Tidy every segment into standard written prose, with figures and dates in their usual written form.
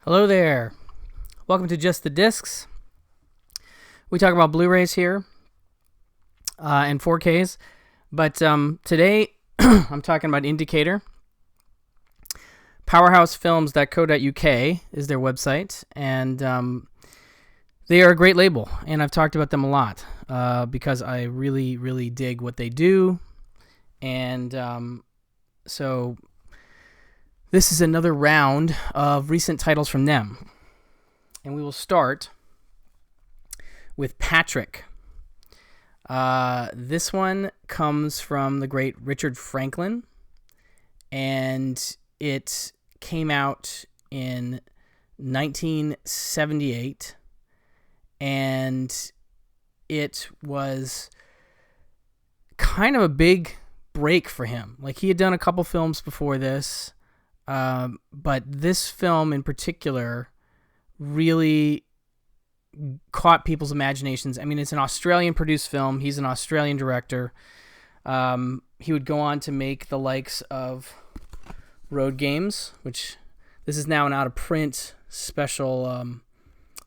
Hello there. Welcome to Just the Discs. We talk about Blu-rays here and 4Ks, but today I'm talking about Indicator. Powerhousefilms.co.uk is their website, and they are a great label, and I've talked about them a lot because I really, really dig what they do, and so this is another round of recent titles from them. And we will start with Patrick. This one comes from the great Richard Franklin, and it came out in 1978, and it was kind of a big break for him. Like, he had done a couple films before this, but this film in particular really caught people's imaginations. I mean, it's an Australian-produced film. He's an Australian director. He would go on to make the likes of Road Games, which this is now an out-of-print special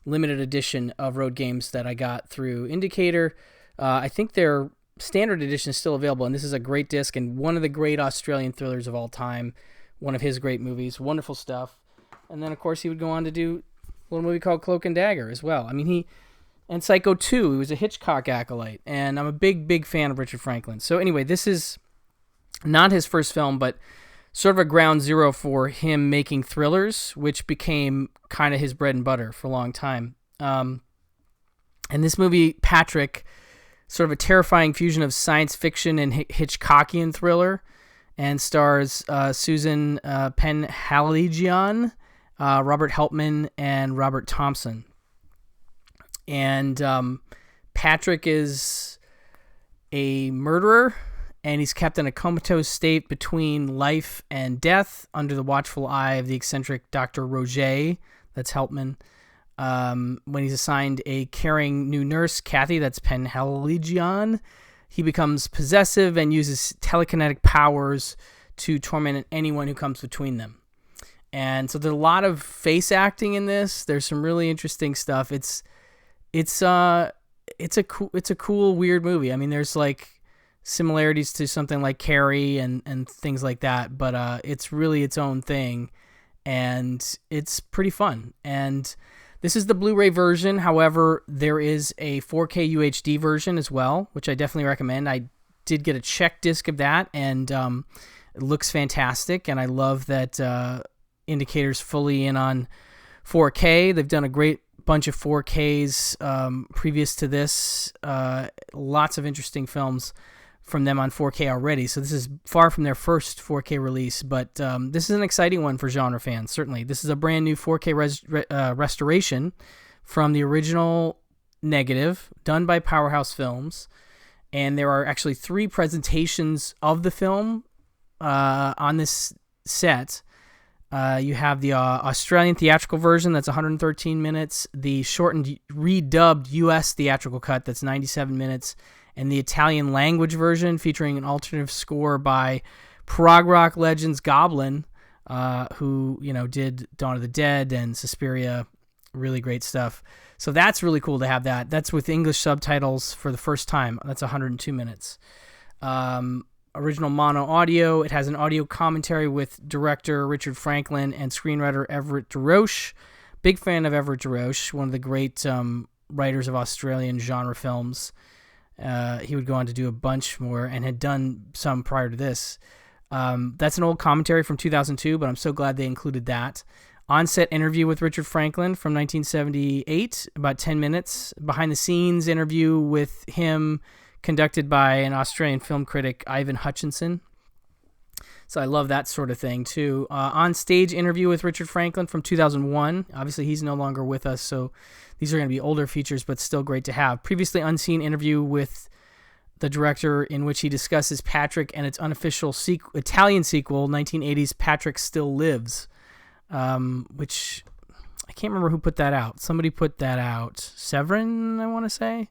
limited edition of Road Games that I got through Indicator. I think their standard edition is still available, and this is a great disc and one of the great Australian thrillers of all time. One of his great movies, wonderful stuff. And then, of course, he would go on to do a little movie called Cloak and Dagger as well. I mean, and Psycho 2, he was a Hitchcock acolyte, and I'm a big, big fan of Richard Franklin. So anyway, this is not his first film, but sort of a ground zero for him making thrillers, which became kind of his bread and butter for a long time. And this movie, Patrick, sort of a terrifying fusion of science fiction and Hitchcockian thriller, and stars Susan Penhaligon, Robert Helpman, and Robert Thompson. And Patrick is a murderer, and he's kept in a comatose state between life and death under the watchful eye of the eccentric Dr. Roget, that's Helpman. When he's assigned a caring new nurse, Kathy, that's Penhaligon, he becomes possessive and uses telekinetic powers to torment anyone who comes between them. And so there's a lot of face acting in this. There's some really interesting stuff. It's a cool, weird movie. I mean, there's like similarities to something like Carrie and things like that, but it's really its own thing, and it's pretty fun. And this is the Blu-ray version. However, there is a 4K UHD version as well, which I definitely recommend. I did get a check disc of that, and it looks fantastic. And I love that Indicator's fully in on 4K. They've done a great bunch of 4Ks previous to this. Lots of interesting films from them on 4K already. So this is far from their first 4K release, but this is an exciting one for genre fans, certainly. This is a brand new 4K restoration from the original negative done by Powerhouse Films, and there are actually 3 presentations of the film on this set. You have the Australian theatrical version, that's 113 minutes, the shortened, redubbed US theatrical cut, that's 97 minutes, and the Italian language version featuring an alternative score by prog rock legends Goblin, who did Dawn of the Dead and Suspiria, really great stuff. So that's really cool to have that. That's with English subtitles for the first time. That's 102 minutes. Original mono audio. It has an audio commentary with director Richard Franklin and screenwriter Everett DeRoche. Big fan of Everett DeRoche, one of the great writers of Australian genre films. He would go on to do a bunch more and had done some prior to this. That's an old commentary from 2002, but I'm so glad they included that. On-set interview with Richard Franklin from 1978, about 10 minutes. Behind-the-scenes interview with him conducted by an Australian film critic, Ivan Hutchinson. So I love that sort of thing, too. On-stage interview with Richard Franklin from 2001. Obviously, he's no longer with us, so these are going to be older features, but still great to have. Previously unseen interview with the director in which he discusses Patrick and its unofficial Italian sequel, 1980's Patrick Still Lives, which I can't remember who put that out. Somebody put that out. Severin, I want to say?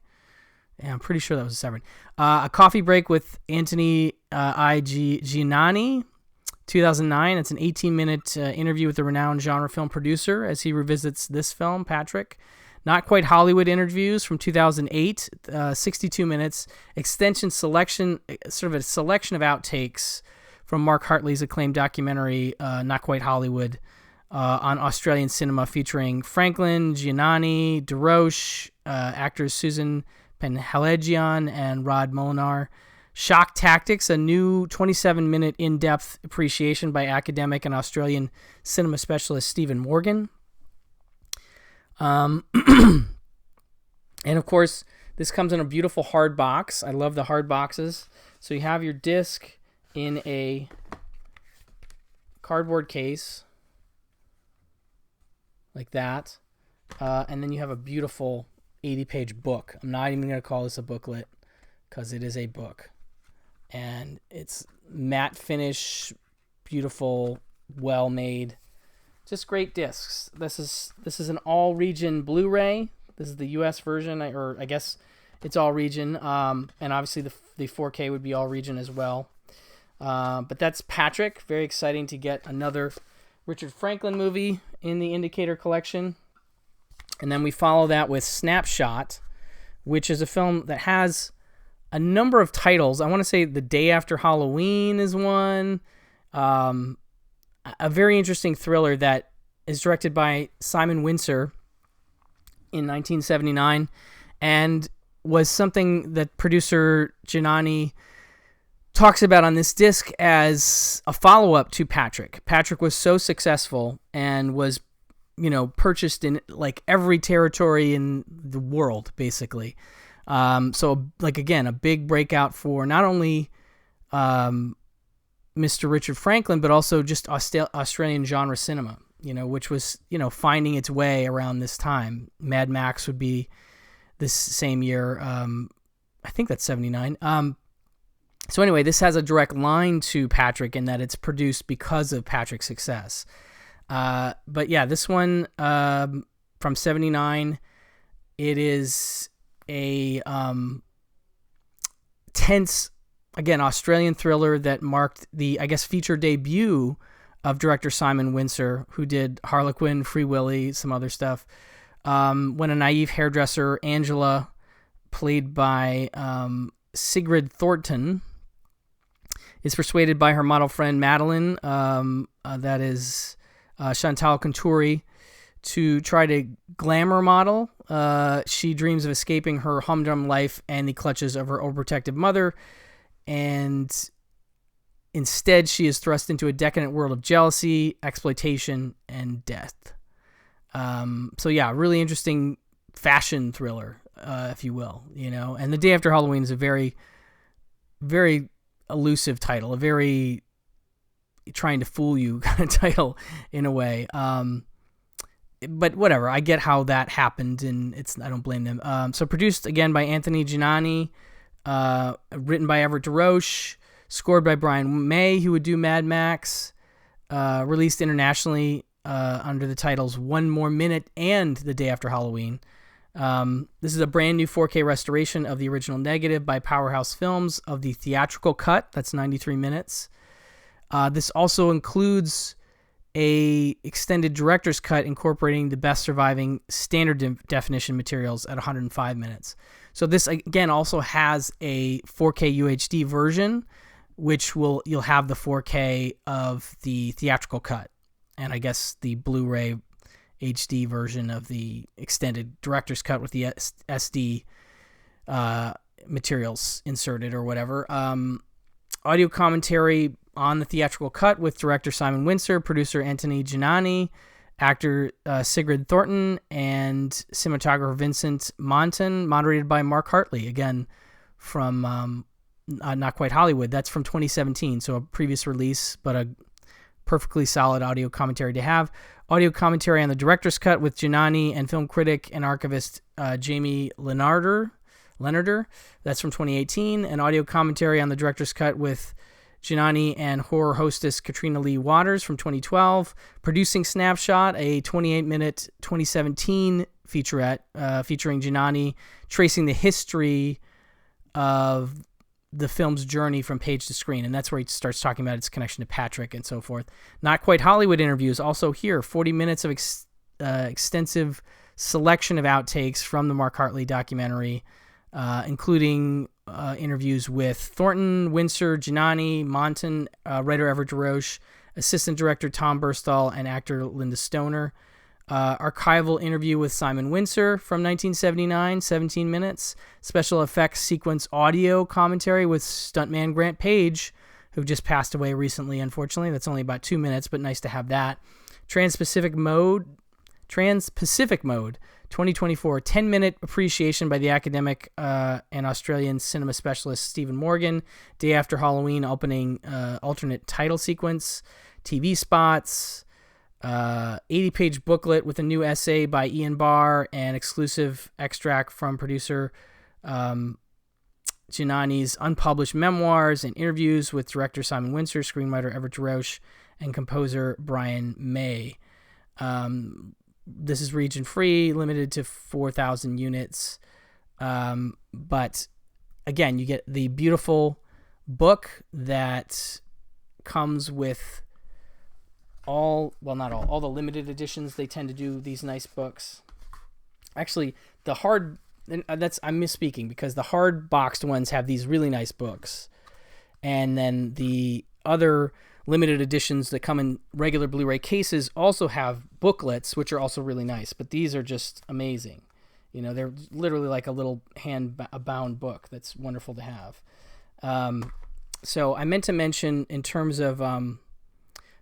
Yeah, I'm pretty sure that was Severin. A coffee break with Anthony Giannani, 2009, it's an 18-minute interview with the renowned genre film producer as he revisits this film, Patrick. Not Quite Hollywood interviews from 2008, 62 minutes, extension selection, sort of a selection of outtakes from Mark Hartley's acclaimed documentary, Not Quite Hollywood, on Australian cinema, featuring Franklin, Giannani, DeRoche, actors Susan Penhelegian and Rod Molinar. Shock Tactics, a new 27-minute in-depth appreciation by academic and Australian cinema specialist Stephen Morgan. And of course, this comes in a beautiful hard box. I love the hard boxes. So you have your disc in a cardboard case like that. And then you have a beautiful 80-page book. I'm not even going to call this a booklet because it is a book. And it's matte finish, beautiful, well-made, just great discs. This is an all-region Blu-ray. This is the U.S. version, or I guess it's all-region. And obviously the 4K would be all-region as well. But that's Patrick. Very exciting to get another Richard Franklin movie in the Indicator collection. And then we follow that with Snapshot, which is a film that has a number of titles. I want to say The Day After Halloween is one. A very interesting thriller that is directed by Simon Wincer in 1979 and was something that producer Janah talks about on this disc as a follow-up to Patrick. Patrick was so successful and was, purchased in like every territory in the world, basically. So, again, a big breakout for not only Mr. Richard Franklin, but also just Australian genre cinema, which was, finding its way around this time. Mad Max would be this same year. I think that's 79. So anyway, this has a direct line to Patrick in that it's produced because of Patrick's success. But yeah, this one from 79, it is a tense, again, Australian thriller that marked the, I guess, feature debut of director Simon Wincer, who did Harlequin, Free Willy, some other stuff. When a naive hairdresser, Angela, played by Sigrid Thornton, is persuaded by her model friend Madeline, that is Chantal Conturi, to try to glamour model. She dreams of escaping her humdrum life and the clutches of her overprotective mother, and instead she is thrust into a decadent world of jealousy, exploitation, and death. So yeah, really interesting fashion thriller, if you will, and The Day After Halloween is a very, very elusive title, a very trying to fool you kind of title in a way. But whatever, I get how that happened, and I don't blame them. So produced again by Anthony Giannani, written by Everett DeRoche, scored by Brian May, who would do Mad Max, released internationally under the titles One More Minute and The Day After Halloween. This is a brand new 4K restoration of the original negative by Powerhouse Films of the theatrical cut. That's 93 minutes. This also includes a extended director's cut incorporating the best surviving standard definition materials at 105 minutes. So this again also has a 4K UHD version, which you'll have the 4K of the theatrical cut, and I guess the Blu-ray HD version of the extended director's cut with the SD materials inserted or whatever. Audio commentary on the theatrical cut with director Simon Wincer, producer Anthony Giannani, actor Sigrid Thornton, and cinematographer Vincent Monton, moderated by Mark Hartley, again from Not Quite Hollywood. That's from 2017, so a previous release, but a perfectly solid audio commentary to have. Audio commentary on the director's cut with Janah and film critic and archivist Jamie Leonarder. That's from 2018. And audio commentary on the director's cut with Janah and horror hostess Katrina Lee Waters from 2012. Producing Snapshot, a 28-minute 2017 featurette featuring Janah tracing the history of the film's journey from page to screen, and that's where he starts talking about its connection to Patrick and so forth. Not Quite Hollywood interviews, also here, 40 minutes of extensive selection of outtakes from the Mark Hartley documentary, including interviews with Thornton, Windsor, Janah, Monton, writer Everett DeRoche, assistant director Tom Burstall, and actor Linda Stoner. Archival interview with Simon Windsor from 1979, 17 minutes. Special effects sequence audio commentary with stuntman Grant Page, who just passed away recently, unfortunately. That's only about 2 minutes, but nice to have that. Trans-Pacific Mode, 2024, 10-minute appreciation by the academic and Australian cinema specialist Stephen Morgan. Day After Halloween opening alternate title sequence, TV spots, 80-page booklet with a new essay by Ian Barr and exclusive extract from producer Janani's unpublished memoirs and interviews with director Simon Windsor, screenwriter Everett DeRoche, and composer Brian May. This is region-free, limited to 4,000 units. But, again, you get the beautiful book that comes with all the limited editions. They tend to do these nice books. Actually, I'm misspeaking, because the hard boxed ones have these really nice books. And then the other limited editions that come in regular Blu-ray cases also have booklets, which are also really nice. But these are just amazing. You know, they're literally like a little hand-bound book that's wonderful to have. So I meant to mention, in terms of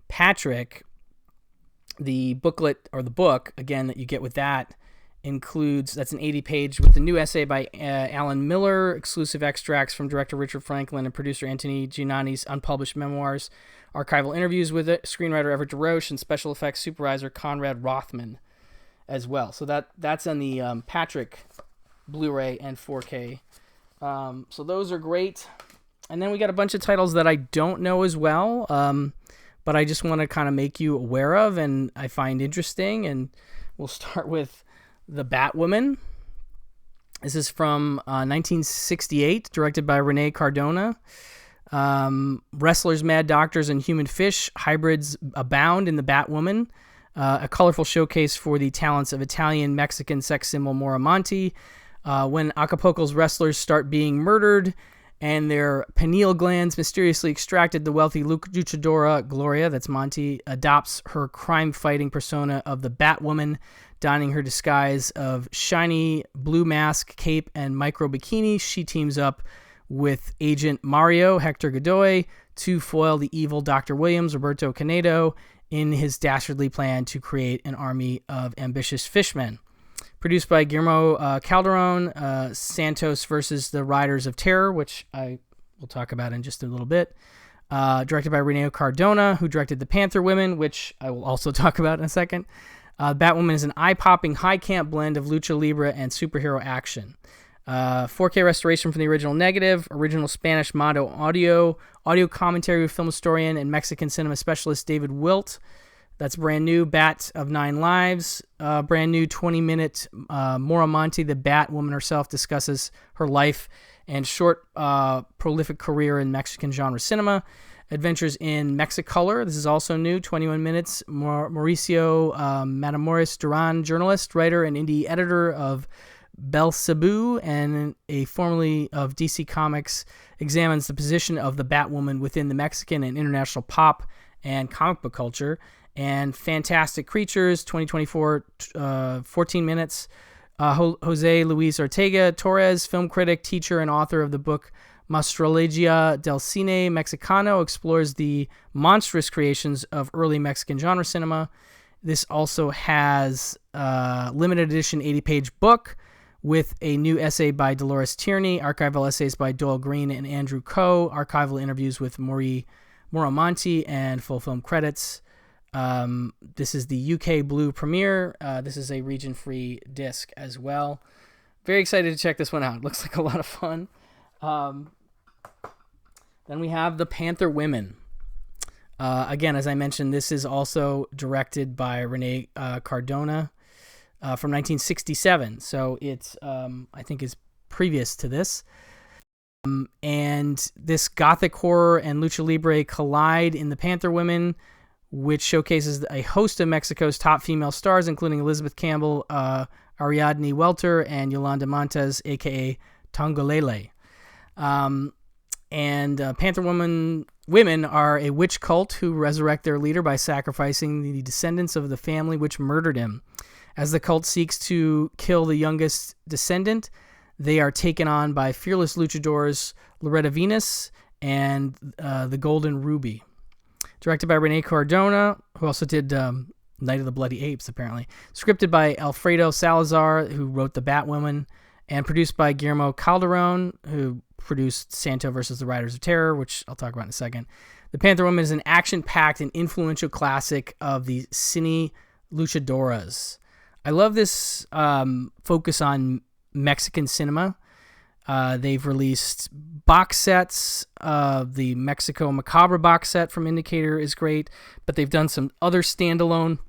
Patrick, the booklet, or the book, again, that you get with that includes, that's an 80-page with the new essay by Alan Miller, exclusive extracts from director Richard Franklin and producer Anthony Giannani's unpublished memoirs, archival interviews with it, screenwriter Everett DeRoche, and special effects supervisor Conrad Rothman as well. So that's on the Patrick Blu-ray and 4K. So those are great. And then we got a bunch of titles that I don't know as well, but I just want to kind of make you aware of and I find interesting. And we'll start with the Batwoman. This is from 1968, directed by Rene Cardona. Wrestlers, mad doctors, and human fish hybrids abound in the Batwoman. A colorful showcase for the talents of Italian-Mexican sex symbol Maura Monti. When Acapulco's wrestlers start being murdered and their pineal glands mysteriously extracted, the wealthy luchadora Gloria, that's Monty, adopts her crime-fighting persona of the Batwoman, donning her disguise of shiny blue mask, cape, and micro bikini. She teams up with agent Mario Hector Godoy to foil the evil Dr. Williams, Roberto Canedo, in his dastardly plan to create an army of ambitious fishmen. Produced by Guillermo Calderon, Santos versus the Riders of Terror, which I will talk about in just a little bit. Directed by Rene Cardona, who directed The Panther Woman, which I will also talk about in a second. Batwoman is an eye-popping, high-camp blend of lucha libre and superhero action. 4K restoration from the original negative, original Spanish Mondo audio commentary with film historian and Mexican cinema specialist David Wilt. That's brand new. Bat of Nine Lives, brand new 20-minute Maura Monti, the Batwoman herself, discusses her life and short, prolific career in Mexican genre cinema. Adventures in Mexicolor. This is also new, 21 minutes. Mauricio Matamoros Duran, journalist, writer, and indie editor of Belzebu and a formerly of DC Comics, examines the position of the Batwoman within the Mexican and international pop and comic book culture. And Fantastic Creatures, 2024, 14 minutes. Jose Luis Ortega Torres, film critic, teacher, and author of the book Mastrologia del Cine Mexicano, explores the monstrous creations of early Mexican genre cinema. This also has a limited edition 80-page book with a new essay by Dolores Tierney, archival essays by Doyle Green and Andrew Coe, archival interviews with Maura Monti, and full film credits. This is the UK Blue premiere. This is a region-free disc as well. Very excited to check this one out. It looks like a lot of fun. Then we have The Panther Woman. Again, as I mentioned, this is also directed by Rene Cardona from 1967. So it's, I think, is previous to this. And this gothic horror and lucha libre collide in the Panther Woman, which showcases a host of Mexico's top female stars, including Elizabeth Campbell, Ariadne Welter, and Yolanda Montes, a.k.a. Tongolele. Panther women are a witch cult who resurrect their leader by sacrificing the descendants of the family which murdered him. As the cult seeks to kill the youngest descendant, they are taken on by fearless luchadors Loretta Venus and the Golden Ruby. Directed by Rene Cardona, who also did Night of the Bloody Apes, apparently. Scripted by Alfredo Salazar, who wrote The Batwoman. And produced by Guillermo Calderon, who produced Santos versus the Riders of Terror, which I'll talk about in a second. The Panther Woman is an action-packed and influential classic of the cine luchadoras. I love this focus on Mexican cinema. They've released box sets. The Mexico Macabre box set from Indicator is great, but they've done some other standalone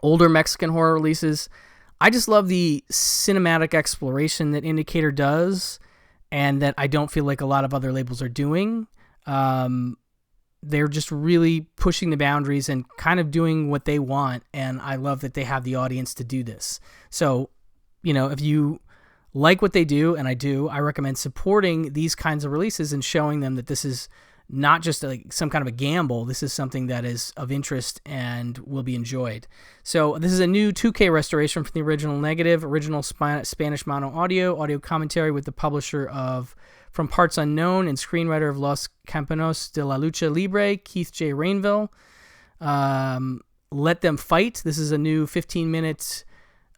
older Mexican horror releases. I just love the cinematic exploration that Indicator does, and that I don't feel like a lot of other labels are doing. They're just really pushing the boundaries and kind of doing what they want, and I love that they have the audience to do this. So, if you like what they do, and I do, I recommend supporting these kinds of releases and showing them that this is not just like some kind of a gamble. This is something that is of interest and will be enjoyed. So this is a new 2K restoration from the original negative, original Spanish mono audio commentary with the publisher of From Parts Unknown and screenwriter of Los Campanos de la Lucha Libre, Keith J. Rainville. Let Them Fight. This is a new 15-minute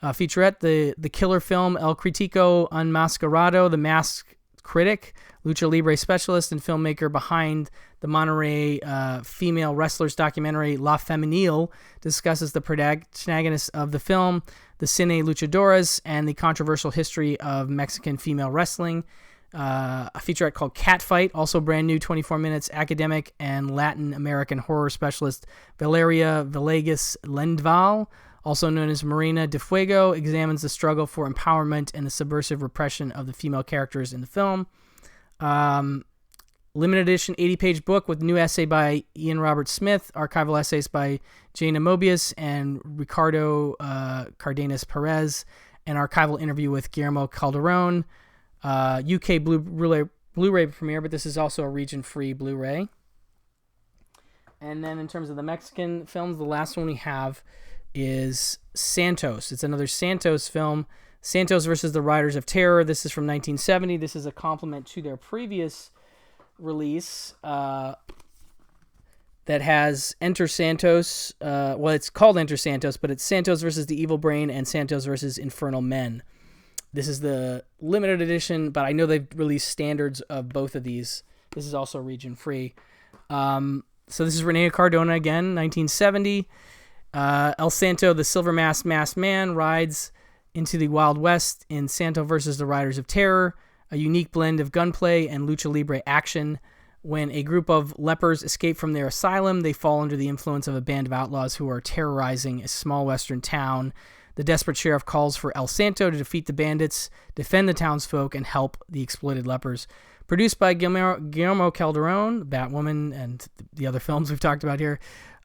featurette. The killer film El Critico Enmascarado, the masked critic, lucha libre specialist, and filmmaker behind the Monterrey female wrestlers documentary La Femenil, discusses the protagonists of the film, the Cine Luchadoras, and the controversial history of Mexican female wrestling. A featurette called Catfight, also brand new, 24 minutes, academic and Latin American horror specialist Valeria Villegas Lendval, also known as Marina de Fuego, examines the struggle for empowerment and the subversive repression of the female characters in the film. Limited edition 80-page book with new essay by Ian Robert Smith, archival essays by Janah Mobius and Ricardo Cardenas Perez, an archival interview with Guillermo Calderon. UK Blu-ray premiere, but this is also a region-free Blu-ray. And then in terms of the Mexican films, the last one we have is Santos. It's another Santos film, Santos versus the Riders of Terror. This is from 1970. This is a complement to their previous release that has Enter Santos. It's called Enter Santos, but it's Santos versus the Evil Brain and Santos versus Infernal Men. This is the limited edition, but I know they've released standards of both of these. This is also region-free. So this is Rene Cardona again, 1970. El Santo, the Silver Masked Man, rides into the Wild West in Santo versus the Riders of Terror, a unique blend of gunplay and lucha libre action. When a group of lepers escape from their asylum, they fall under the influence of a band of outlaws who are terrorizing a small western town. The desperate sheriff calls for El Santo to defeat the bandits, defend the townsfolk, and help the exploited lepers. Produced by Guillermo Calderon, Batwoman, and the other films we've talked about here.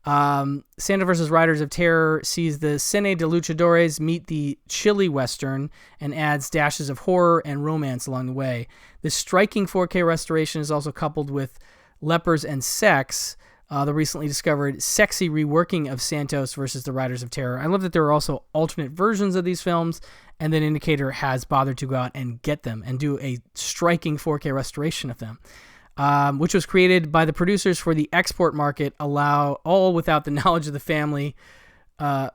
Santos vs. Riders of Terror sees the Cine de Luchadores meet the chilly Western and adds dashes of horror and romance along the way. This striking 4K restoration is also coupled with Lepers and Sex, the recently discovered sexy reworking of Santos versus the Riders of Terror. I love that there are also alternate versions of these films, and then Indicator has bothered to go out and get them and do a striking 4K restoration of them. Which was created by the producers for the export market, all without the knowledge of the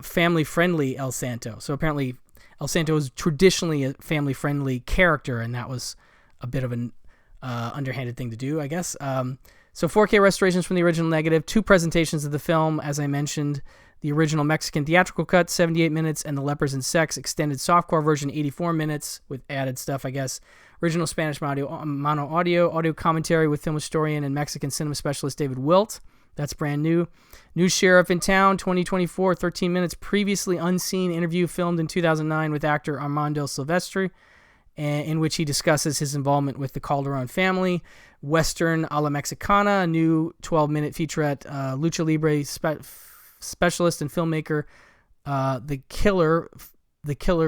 family-friendly El Santo. So apparently El Santo is traditionally a family-friendly character, and that was a bit of an underhanded thing to do, I guess. So 4K restorations from the original negative, 2 presentations of the film, as I mentioned, the original Mexican theatrical cut, 78 minutes, and the Lepers and Sex extended softcore version, 84 minutes, with added stuff, I guess. Original Spanish mono audio commentary with film historian and Mexican cinema specialist David Wilt. That's brand new. New Sheriff in Town, 2024, 13 minutes. Previously unseen interview filmed in 2009 with actor Armando Silvestre. in which he discusses his involvement with the Calderon family. Western a la Mexicana, a new 12-minute featurette. Lucha Libre specialist and filmmaker, the killer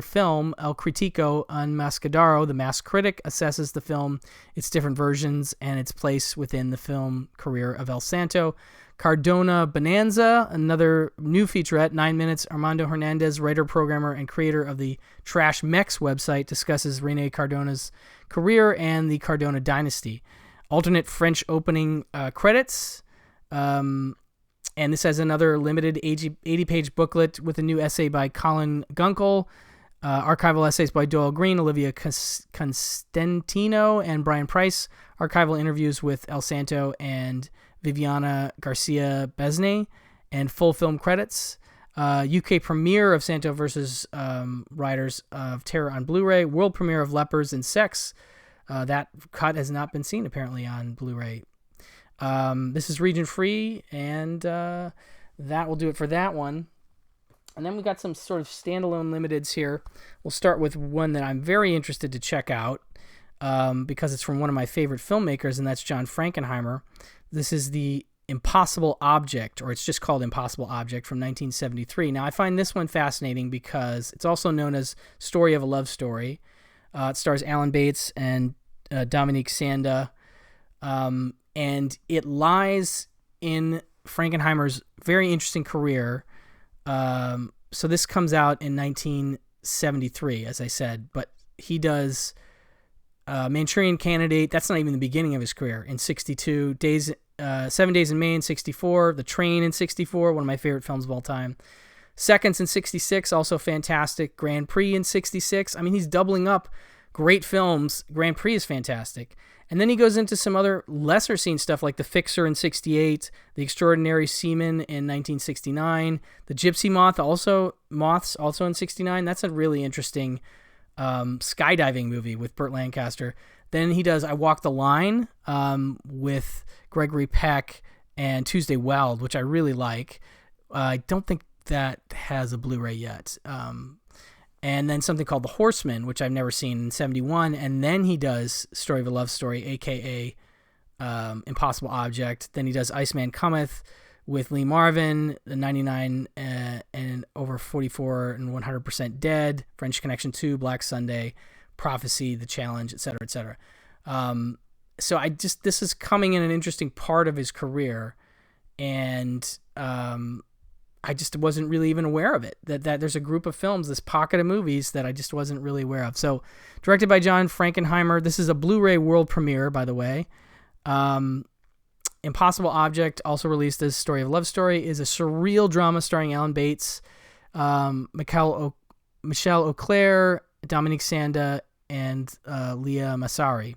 film El Critico Enmascarado, the masked critic, assesses the film, its different versions, and its place within the film career of El Santo. Cardona Bonanza, another new featurette, 9 minutes. Armando Hernandez, writer, programmer, and creator of the Trash Mex website, discusses Rene Cardona's career and the Cardona dynasty. Alternate French opening credits. And this has another limited 80-page booklet with a new essay by Colin Gunkel, archival essays by Doyle Green, Olivia Constantino, and Brian Price, archival interviews with El Santo and Viviana Garcia Besnay, and full film credits. UK premiere of Santo versus Riders of Terror on Blu-ray. World premiere of Lepers and Sex. That cut has not been seen apparently on Blu-ray. This is region free, and that will do it for that one. And then we got some sort of standalone limiteds here. We'll start with one that I'm very interested to check out because it's from one of my favorite filmmakers, and that's John Frankenheimer. This is The Impossible Object, or it's just called Impossible Object, from 1973. Now, I find this one fascinating because it's also known as Story of a Love Story. It stars Alan Bates and Dominique Sanda. And it lies in Frankenheimer's very interesting career. So this comes out in 1973, as I said, but he does Manchurian Candidate. That's not even the beginning of his career. In 62, 7 Days in May in 64, The Train in 64, one of my favorite films of all time. Seconds in 66, also fantastic. Grand Prix in 66. I mean, he's doubling up great films. Grand Prix is fantastic. And then he goes into some other lesser seen stuff like The Fixer in 68, The Extraordinary Seaman in 1969, The Gypsy Moths also in 69. That's a really interesting skydiving movie with Burt Lancaster. Then he does I Walk the Line with Gregory Peck and Tuesday Weld, which I really like. I don't think that has a Blu-ray yet. And then something called The Horseman, which I've never seen, in 71. And then he does Story of a Love Story, a.k.a. Impossible Object. Then he does Iceman Cometh with Lee Marvin, the 99 and over 44 and 100% Dead, French Connection 2, Black Sunday, Prophecy, The Challenge, etc., etc. So this is coming in an interesting part of his career, and I just wasn't really even aware of it, that there's a group of films, this pocket of movies that I just wasn't really aware of. So directed by John Frankenheimer. This is a Blu-ray world premiere, by the way. Impossible Object, also released as Story of a Love Story, is a surreal drama starring Alan Bates, Michelle Auclair, Dominique Sanda, and Leah Massari.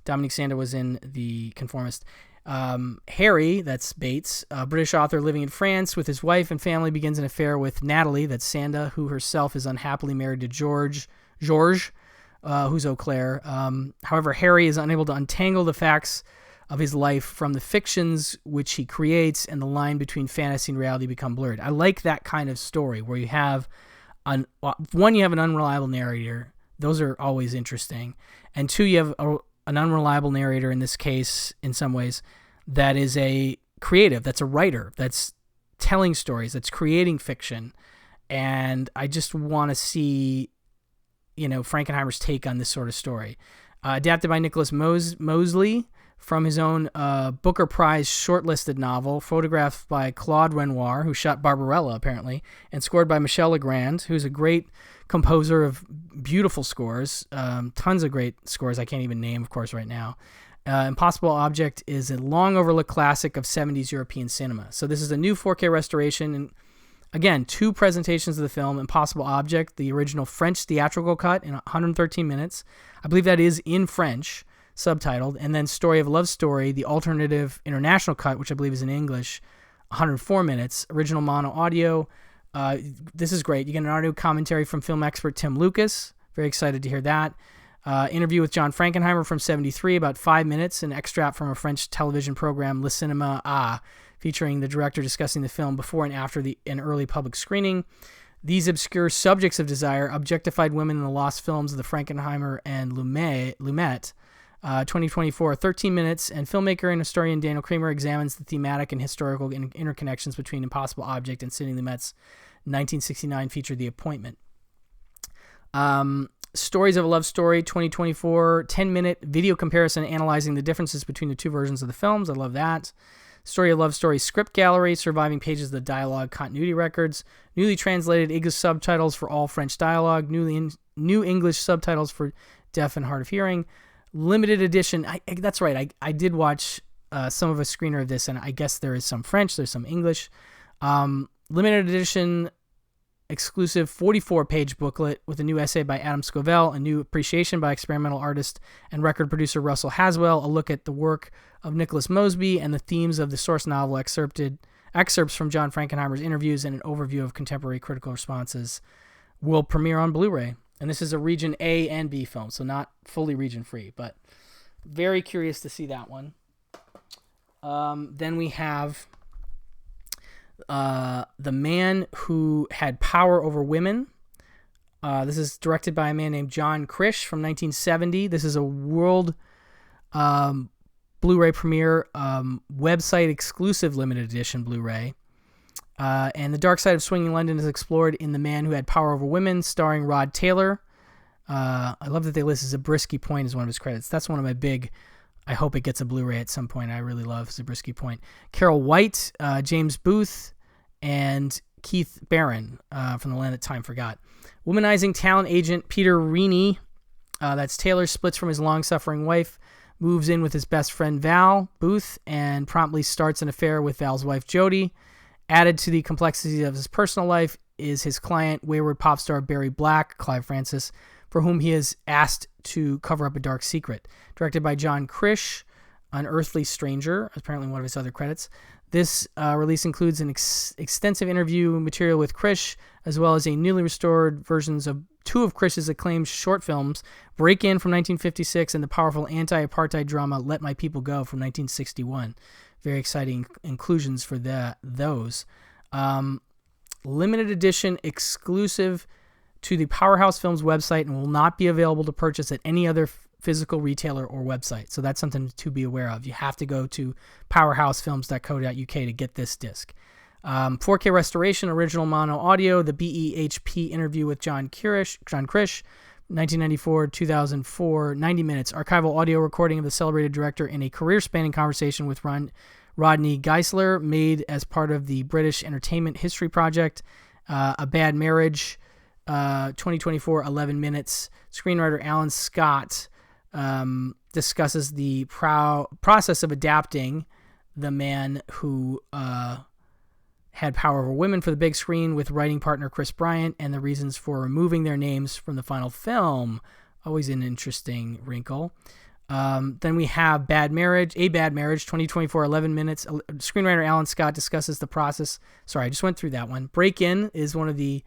Dominique Sanda was in The Conformist. Harry, that's Bates, a British author living in France with his wife and family, begins an affair with Natalie, that's Sanda, who herself is unhappily married to Georges, who's Auclair. However, Harry is unable to untangle the facts of his life from the fictions which he creates, and the line between fantasy and reality become blurred. I like that kind of story where you have you have an unreliable narrator. Those are always interesting. And two, you have an unreliable narrator, in this case, in some ways, that is a creative, that's a writer, that's telling stories, that's creating fiction. And I just want to see, Frankenheimer's take on this sort of story. Adapted by Nicholas Mosley from his own Booker Prize shortlisted novel, photographed by Claude Renoir, who shot Barbarella, apparently, and scored by Michel Legrand, who's a great composer of beautiful scores, tons of great scores I can't even name, of course, right now. Impossible Object is a long overlooked classic of 70s European cinema. So this is a new 4K restoration, and again, two presentations of the film. Impossible Object, the original French theatrical cut in 113 minutes. I believe that is in French, subtitled, and then Story of a Love Story, the alternative international cut, which I believe is in English, 104 minutes, original mono audio. This is great. You get an audio commentary from film expert Tim Lucas. Very excited to hear that. Interview with John Frankenheimer from 73, about 5 minutes, an extract from a French television program, Le Cinéma A, featuring the director discussing the film before and after an early public screening. These obscure subjects of desire, objectified women in the lost films of the Frankenheimer and Lumet. 2024, 13 minutes, and filmmaker and historian Daniel Kramer examines the thematic and historical interconnections between Impossible Object and Sidney Lumet's 1969 feature, The Appointment. Stories of a Love Story, 2024, 10-minute video comparison analyzing the differences between the two versions of the films. I love that. Story of Love Story script gallery, surviving pages of the dialogue continuity records, newly translated English subtitles for all French dialogue, new English subtitles for deaf and hard of hearing, limited edition. That's right. I did watch some of a screener of this, and I guess there is some French, there's some English. Limited edition exclusive 44-page booklet with a new essay by Adam Scovell, a new appreciation by experimental artist and record producer Russell Haswell, a look at the work of Nicholas Mosby and the themes of the source novel, excerpts from John Frankenheimer's interviews, and an overview of contemporary critical responses, will premiere on Blu-ray. And this is a region A and B film, so not fully region free, but very curious to see that one. Then we have The Man Who Had Power Over Women. This is directed by a man named John Krish from 1970. This is a world Blu-ray premiere, website exclusive limited edition Blu-ray. And the dark side of swinging London is explored in The Man Who Had Power Over Women, starring Rod Taylor. I love that they list Zabriskie Point as one of his credits. That's one of my big, I hope it gets a Blu-ray at some point. I really love Zabriskie Point. Carol White, James Booth, and Keith Barron from The Land That Time Forgot. Womanizing talent agent Peter Reaney, that's Taylor, splits from his long-suffering wife, moves in with his best friend Val Booth, and promptly starts an affair with Val's wife Jody. Added to the complexity of his personal life is his client, wayward pop star Barry Black, Clive Francis, for whom he is asked to cover up a dark secret. Directed by John Krish, Unearthly Stranger, apparently one of his other credits. This release includes an extensive interview material with Krish, as well as a newly restored versions of two of Krish's acclaimed short films, Break In from 1956 and the powerful anti-apartheid drama Let My People Go from 1961. Very exciting inclusions for those. Limited edition exclusive to the Powerhouse Films website and will not be available to purchase at any other physical retailer or website. So that's something to be aware of. You have to go to powerhousefilms.co.uk to get this disc. 4K restoration, original mono audio, the BEHP interview with John Krish, 1994-2004, 90 minutes, archival audio recording of the celebrated director in a career-spanning conversation with Rodney Geisler, made as part of the British Entertainment History Project. A Bad Marriage, 2024, 11 minutes. Screenwriter Alan Scott discusses the process of adapting The Man Who Had Power Over Women for the big screen with writing partner Chris Bryant and the reasons for removing their names from the final film. Always an interesting wrinkle. Then we have A Bad Marriage, 2024, 11 minutes. Screenwriter Alan Scott discusses the process. Sorry, I just went through that one. Break In is one of the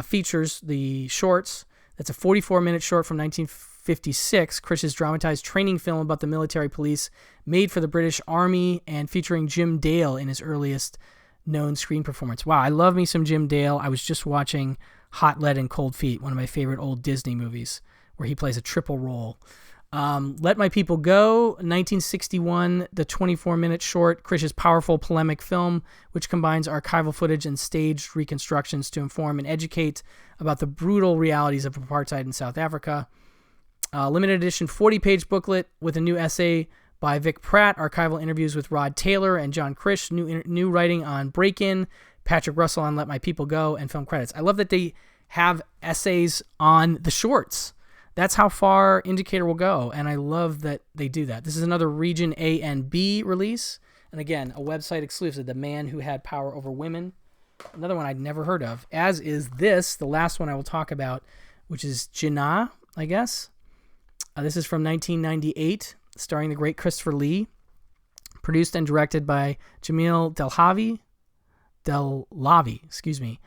features, the shorts. That's a 44-minute short from 1956, Krish's dramatized training film about the military police, made for the British Army and featuring Jim Dale in his earliest known screen performance. Wow, I love me some Jim Dale. I was just watching Hot Lead and Cold Feet, one of my favorite old Disney movies, where he plays a triple role. Let My People Go, 1961, the 24-minute short, Krish's powerful polemic film, which combines archival footage and staged reconstructions to inform and educate about the brutal realities of apartheid in South Africa. Limited edition 40-page booklet with a new essay by Vic Pratt, archival interviews with Rod Taylor and John Krish, new writing on Break In, Patrick Russell on Let My People Go, and film credits. I love that they have essays on the shorts. That's how far Indicator will go, and I love that they do that. This is another Region A and B release, and again, a website exclusive, The Man Who Had Power Over Women. Another one I'd never heard of, as is this, the last one I will talk about, which is Janah, I guess. This is from 1998, starring the great Christopher Lee, produced and directed by Jamil Delavi, excuse me.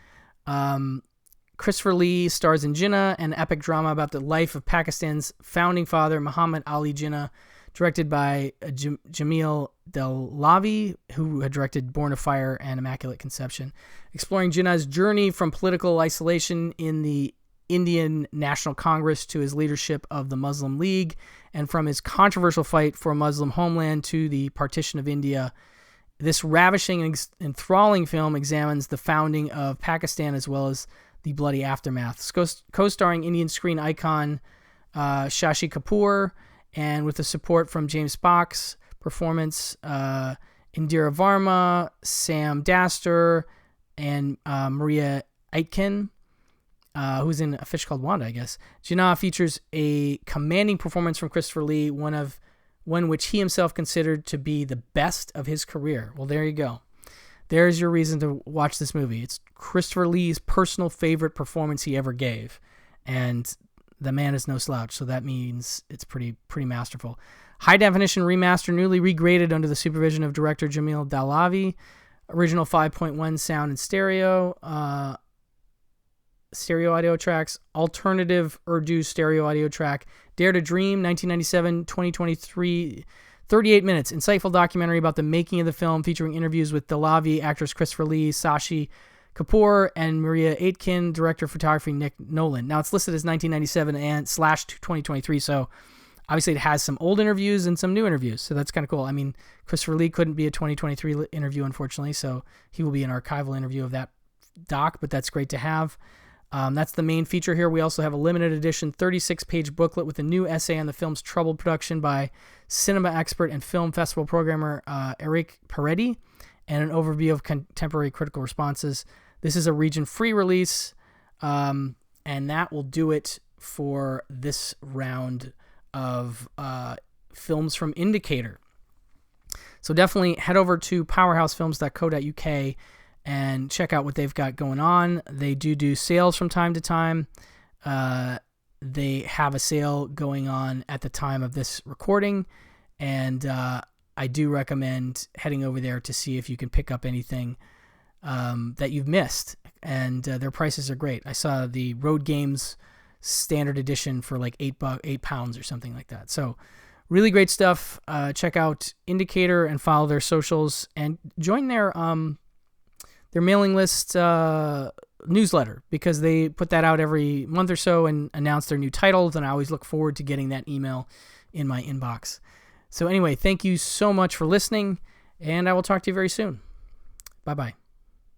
Christopher Lee stars in Janah, an epic drama about the life of Pakistan's founding father, Muhammad Ali Jinnah, directed by Jamil Delavi, who had directed Born of Fire and Immaculate Conception, exploring Janah's journey from political isolation in the Indian National Congress to his leadership of the Muslim League, and from his controversial fight for a Muslim homeland to the partition of India. This ravishing and enthralling film examines the founding of Pakistan as well as the bloody aftermath. Co-starring Indian screen icon Shashi Kapoor, and with the support from James Spock's performance, Indira Varma, Sam Daster, and Maria Aitken, who's in A Fish Called Wanda, I guess. Janah features a commanding performance from Christopher Lee, one which he himself considered to be the best of his career. Well, there you go. There's your reason to watch this movie. It's Christopher Lee's personal favorite performance he ever gave, and the man is no slouch, so that means it's pretty masterful. High definition remaster, newly regraded under the supervision of director Jamil Dalavi. Original 5.1 sound and stereo audio tracks. Alternative Urdu stereo audio track. Dare to Dream, 1997, 2023, 38 minutes. Insightful documentary about the making of the film, featuring interviews with Dalavi, actress Christopher Lee, Shashi Kapoor, and Maria Aitken, director of photography Nick Nolan. Now, it's listed as 1997 and /2023, so obviously it has some old interviews and some new interviews, so that's kind of cool. I mean, Christopher Lee couldn't be a 2023 interview, unfortunately, so he will be an archival interview of that doc, but that's great to have. That's the main feature here. We also have a limited edition 36-page booklet with a new essay on the film's troubled production by cinema expert and film festival programmer Eric Peretti, and an overview of contemporary critical responses. This is a region-free release, and that will do it for this round of films from Indicator. So definitely head over to powerhousefilms.co.uk and check out what they've got going on. They do sales from time to time. They have a sale going on at the time of this recording, and I do recommend heading over there to see if you can pick up anything that you've missed. And their prices are great. I saw the Road Games Standard Edition for like £8 or something like that. So really great stuff. Check out Indicator and follow their socials and join their mailing list newsletter, because they put that out every month or so and announce their new titles, and I always look forward to getting that email in my inbox. So anyway, thank you so much for listening, and I will talk to you very soon. Bye-bye.